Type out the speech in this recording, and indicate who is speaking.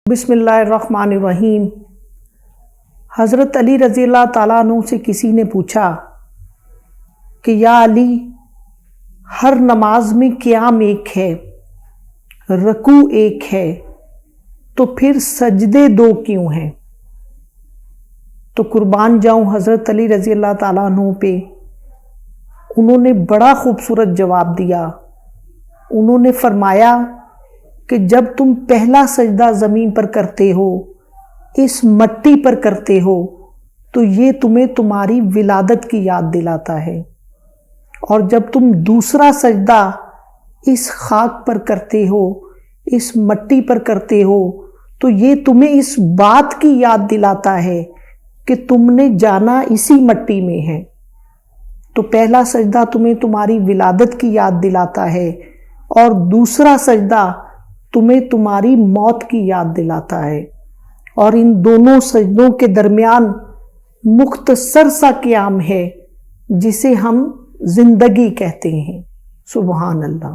Speaker 1: بسم اللہ الرحمن الرحیم۔ حضرت علی رضی اللہ تعالیٰ عنہ سے کسی نے پوچھا کہ یا علی، ہر نماز میں قیام ایک ہے، رکوع ایک ہے، تو پھر سجدے دو کیوں ہیں؟ تو قربان جاؤں حضرت علی رضی اللہ تعالیٰ عنہ پہ، انہوں نے بڑا خوبصورت جواب دیا۔ انہوں نے فرمایا کہ جب تم پہلا سجدہ زمین پر کرتے ہو، اس مٹی پر کرتے ہو، تو یہ تمہیں تمہاری ولادت کی یاد دلاتا ہے، اور جب تم دوسرا سجدہ اس خاک پر کرتے ہو، اس مٹی پر کرتے ہو، تو یہ تمہیں اس بات کی یاد دلاتا ہے کہ تم نے جانا اسی مٹی میں ہے۔ تو پہلا سجدہ تمہیں تمہاری ولادت کی یاد دلاتا ہے، اور دوسرا سجدہ تمہیں تمہاری موت کی یاد دلاتا ہے، اور ان دونوں سجدوں کے درمیان مختصر سا قیام ہے جسے ہم زندگی کہتے ہیں۔ سبحان اللہ۔